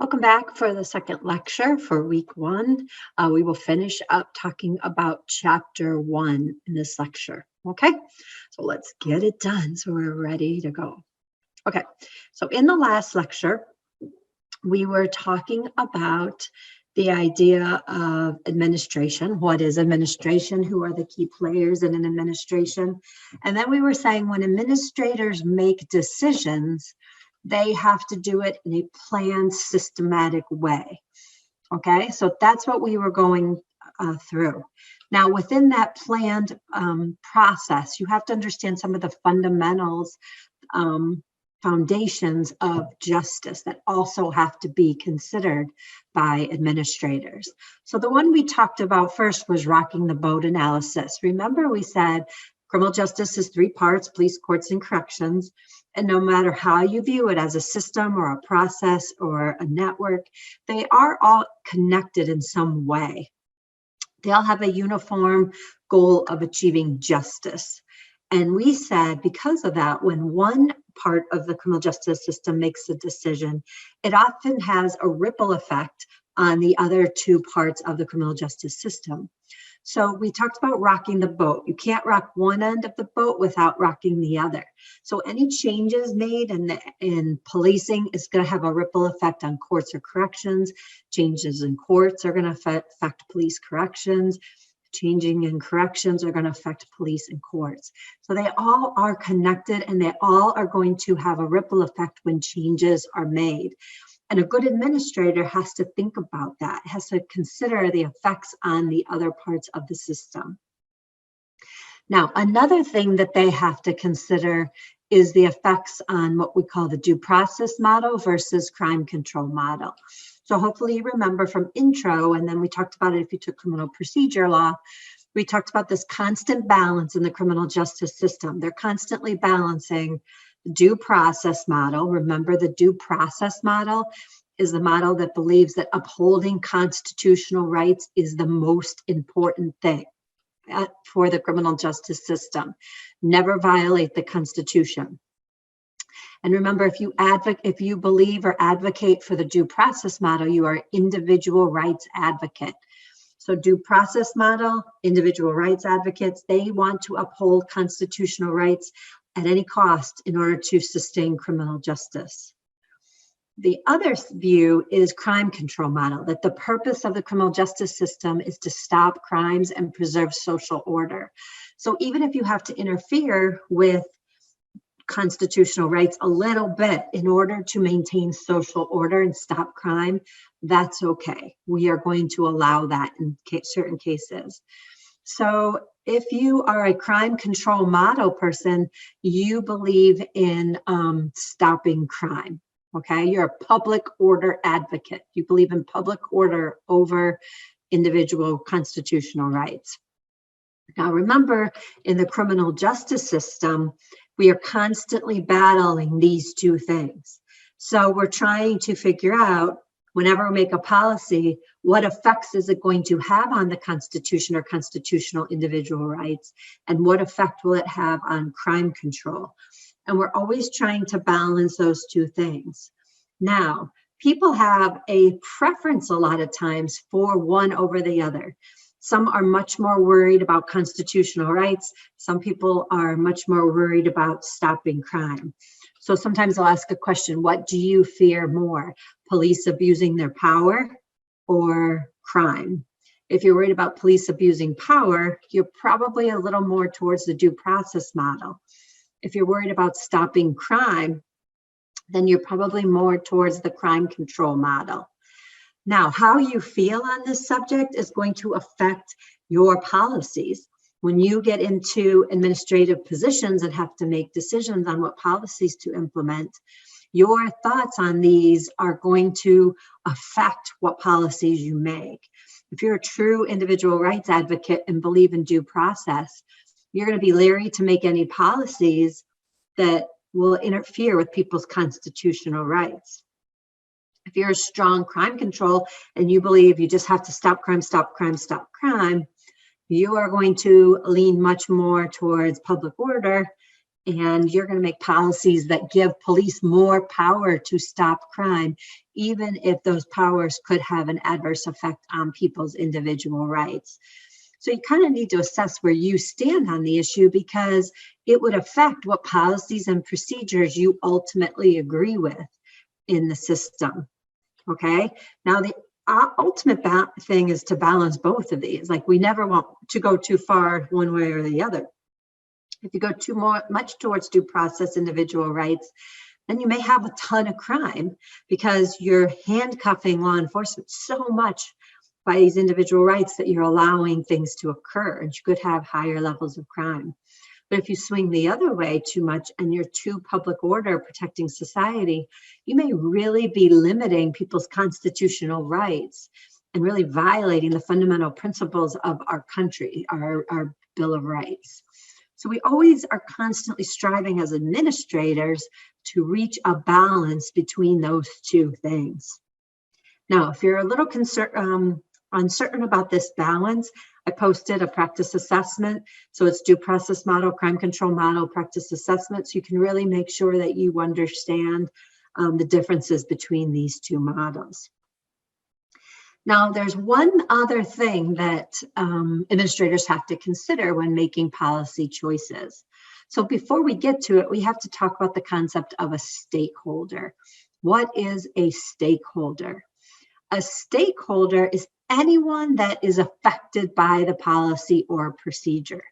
Welcome back for the second lecture for week one. We will finish up talking about chapter 1 in this lecture. Okay, so let's get it done so we're ready to go. Okay, so in the last lecture, we were talking about the idea of administration. What is administration? Who are the key players in an administration? And then we were saying when administrators make decisions, they have to do it in a planned, systematic way. Okay, so that's what we were going through. Now, within that planned process, you have to understand some of the fundamentals, foundations of justice that also have to be considered by administrators. So the one we talked about first was rocking the boat analysis. Remember, we said criminal justice is 3 parts: police, courts, and corrections. And no matter how you view it as a system or a process or a network, they are all connected in some way. They all have a uniform goal of achieving justice. And we said because of that, when one part of the criminal justice system makes a decision, it often has a ripple effect on the other 2 parts of the criminal justice system. So we talked about rocking the boat. You can't rock one end of the boat without rocking the other. So any changes made in policing is going to have a ripple effect on courts or corrections. Changes in courts are going to affect police corrections. Changing in corrections are going to affect police and courts. So they all are connected and they all are going to have a ripple effect when changes are made. And a good administrator has to think about that, has to consider the effects on the other parts of the system. Now, another thing that they have to consider is the effects on what we call the due process model versus crime control model. So hopefully you remember from intro, and then we talked about it if you took criminal procedure law, we talked about this constant balance in the criminal justice system. They're constantly balancing due process model. Remember, the due process model is the model that believes that upholding constitutional rights is the most important thing for the criminal justice system. Never violate the Constitution. And remember, if you believe or advocate for the due process model, you are an individual rights advocate. So due process model, individual rights advocates, they want to uphold constitutional rights at any cost in order to sustain criminal justice. The other view is crime control model, that the purpose of the criminal justice system is to stop crimes and preserve social order. So even if you have to interfere with constitutional rights a little bit in order to maintain social order and stop crime, that's okay. We are going to allow that in certain cases. So if you are a crime control model person, you believe in stopping crime, okay? You're a public order advocate. You believe in public order over individual constitutional rights. Now remember, in the criminal justice system, we are constantly battling these 2 things. So we're trying to figure out, whenever we make a policy, what effects is it going to have on the Constitution or constitutional individual rights, and what effect will it have on crime control? And we're always trying to balance those 2 things. Now, people have a preference a lot of times for one over the other. Some are much more worried about constitutional rights. Some people are much more worried about stopping crime. So sometimes I'll ask a question, what do you fear more? Police abusing their power or crime? If you're worried about police abusing power, you're probably a little more towards the due process model. If you're worried about stopping crime, then you're probably more towards the crime control model. Now, how you feel on this subject is going to affect your policies. When you get into administrative positions and have to make decisions on what policies to implement, your thoughts on these are going to affect what policies you make. If you're a true individual rights advocate and believe in due process, you're going to be leery to make any policies that will interfere with people's constitutional rights. If you're a strong crime control and you believe you just have to stop crime, stop crime, stop crime, you are going to lean much more towards public order and you're going to make policies that give police more power to stop crime, even if those powers could have an adverse effect on people's individual rights. So you kind of need to assess where you stand on the issue, because it would affect what policies and procedures you ultimately agree with in the system. Okay. Now, the ultimate thing is to balance both of these. Like, we never want to go too far one way or the other. If you go too much towards due process, individual rights, then you may have a ton of crime, because you're handcuffing law enforcement so much by these individual rights that you're allowing things to occur, and you could have higher levels of crime. But if you swing the other way too much and you're too public order protecting society, you may really be limiting people's constitutional rights and really violating the fundamental principles of our country, our Bill of Rights. So we always are constantly striving as administrators to reach a balance between those two things. Now, if you're a little uncertain about this balance, I posted a practice assessment. So it's due process model, crime control model, practice assessment. So you can really make sure that you understand the differences between these two models. Now, there's one other thing that administrators have to consider when making policy choices. So before we get to it, we have to talk about the concept of a stakeholder. What is a stakeholder? A stakeholder is anyone that is affected by the policy or procedure.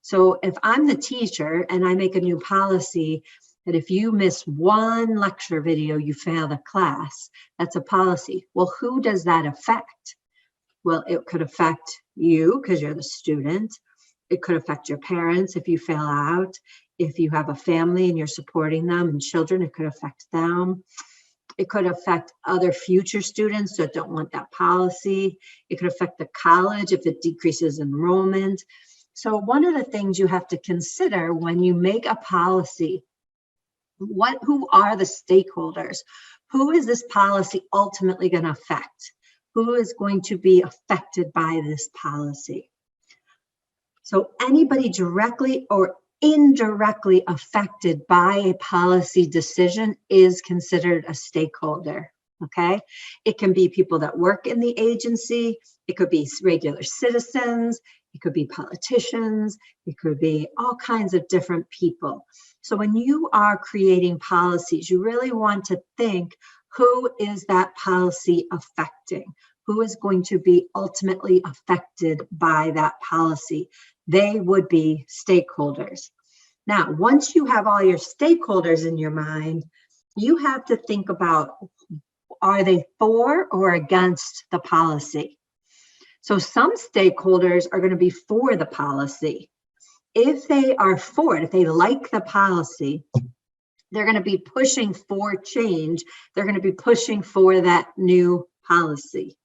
So if I'm the teacher and I make a new policy that if you miss one lecture video, you fail the class, that's a policy. Well, who does that affect? Well, it could affect you because you're the student. It could affect your parents if you fail out. If you have a family and you're supporting them and children, it could affect them. It could affect other future students that don't want that policy. It could affect the college if it decreases enrollment. So one of the things you have to consider when you make a policy, who are the stakeholders? Who is this policy ultimately going to affect? Who is going to be affected by this policy? So anybody directly or indirectly affected by a policy decision is considered a stakeholder. Okay, it can be people that work in the agency, it could be regular citizens, it could be politicians, it could be all kinds of different people. So when you are creating policies, you really want to think, who is that policy affecting? Who is going to be ultimately affected by that policy? They would be stakeholders. Now, once you have all your stakeholders in your mind, you have to think about, are they for or against the policy? So some stakeholders are going to be for the policy. If they are for it, if they like the policy, they're going to be pushing for change. They're going to be pushing for that new policy.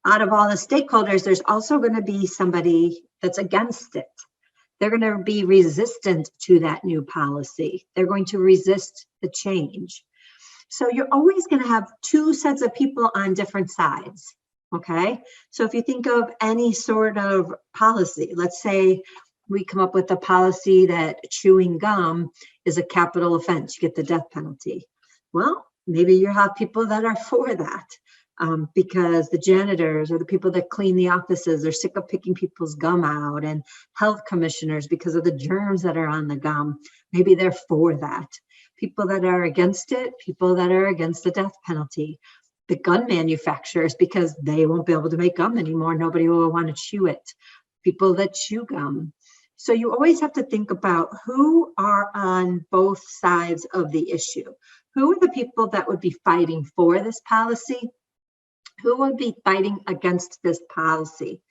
Out of all the stakeholders, there's also going to be somebody that's against it. They're going to be resistant to that new policy. They're going to resist the change. So you're always going to have two sets of people on different sides. Okay. So if you think of any sort of policy, let's say we come up with a policy that chewing gum is a capital offense, you get the death penalty. Well, maybe you have people that are for that. Because the janitors or the people that clean the offices are sick of picking people's gum out, and health commissioners because of the germs that are on the gum. Maybe they're for that. People that are against it, people that are against the death penalty. The gun manufacturers, because they won't be able to make gum anymore. Nobody will want to chew it. People that chew gum. So you always have to think about who are on both sides of the issue. Who are the people that would be fighting for this policy? Who would be fighting against this policy?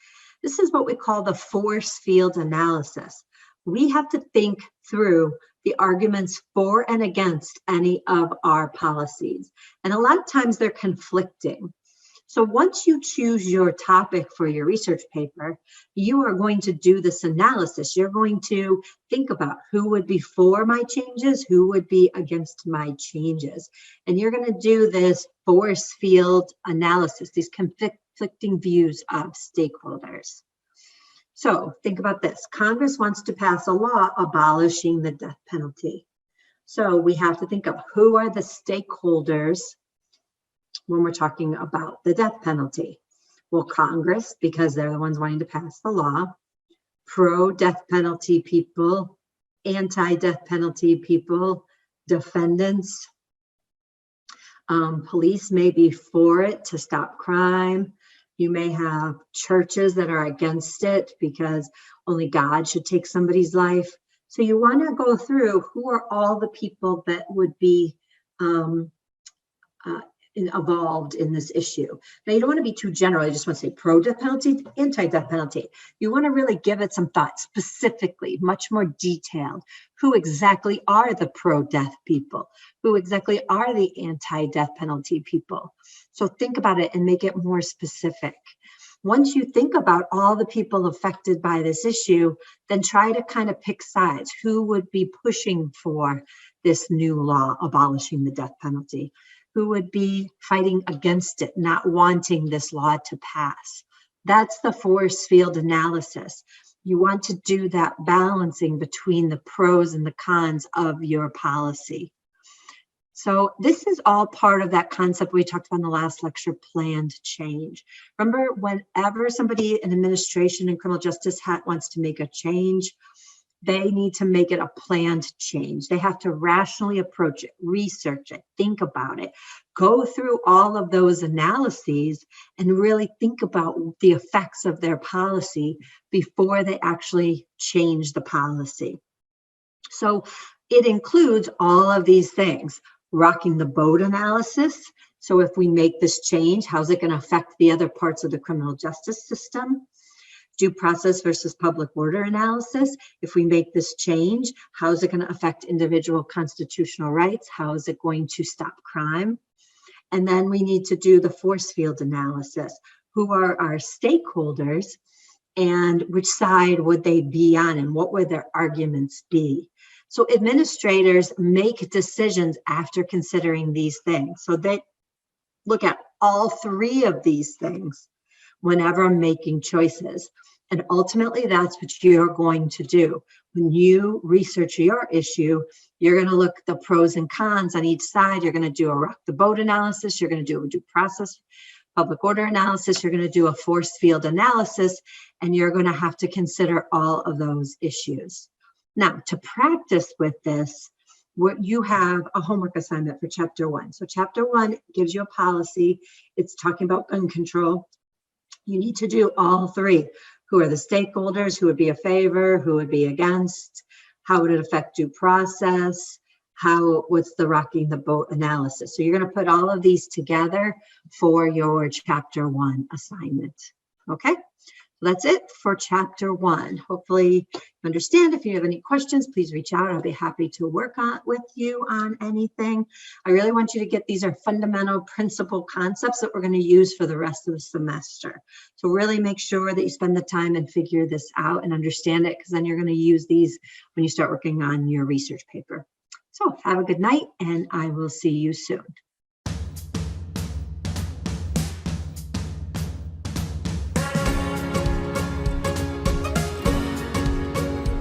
This is what we call the force field analysis. We have to think through the arguments for and against any of our policies. And a lot of times they're conflicting. So once you choose your topic for your research paper, you are going to do this analysis. You're going to think about who would be for my changes, who would be against my changes. And you're going to do this force field analysis, these conflicting views of stakeholders. So think about this. Congress wants to pass a law abolishing the death penalty. So we have to think of who are the stakeholders when we're talking about the death penalty. Well, Congress, because they're the ones wanting to pass the law, pro-death penalty people, anti-death penalty people, defendants, police may be for it to stop crime. You may have churches that are against it because only God should take somebody's life. So you want to go through who are all the people that would be involved in this issue. Now, you don't want to be too general. You just want to say pro-death penalty, anti-death penalty. You want to really give it some thought, specifically, much more detailed. Who exactly are the pro-death people? Who exactly are the anti-death penalty people? So think about it and make it more specific. Once you think about all the people affected by this issue, then try to kind of pick sides. Who would be pushing for this new law abolishing the death penalty? Who would be fighting against it, not wanting this law to pass? That's the force field analysis. You want to do that balancing between the pros and the cons of your policy. So this is all part of that concept we talked about in the last lecture, planned change. Remember, whenever somebody in administration and criminal justice wants to make a change, they need to make it a planned change. They have to rationally approach it, research it, think about it, go through all of those analyses and really think about the effects of their policy before they actually change the policy. So it includes all of these things. Rocking the boat analysis. So if we make this change, how's it going to affect the other parts of the criminal justice system? Due process versus public order analysis. If we make this change, how is it going to affect individual constitutional rights? How is it going to stop crime? And then we need to do the force field analysis. Who are our stakeholders and which side would they be on and what would their arguments be? So administrators make decisions after considering these things. So they look at all three of these things whenever making choices. And ultimately, that's what you're going to do. When you research your issue, you're going to look at the pros and cons on each side. You're going to do a rock the boat analysis. You're going to do a due process, public order analysis. You're going to do a force field analysis, and you're going to have to consider all of those issues. Now, to practice with this, you have a homework assignment for chapter 1. So chapter 1 gives you a policy. It's talking about gun control. You need to do all three. Who are the stakeholders? Who would be a favor? Who would be against? How would it affect due process? What's the rocking the boat analysis? So you're going to put all of these together for your chapter 1 assignment. Okay? That's it for chapter 1. Hopefully you understand. If you have any questions, please reach out. I'll be happy to work with you on anything. I really want you to get these are fundamental principle concepts that we're going to use for the rest of the semester. So really make sure that you spend the time and figure this out and understand it, because then you're going to use these when you start working on your research paper. So have a good night, and I will see you soon.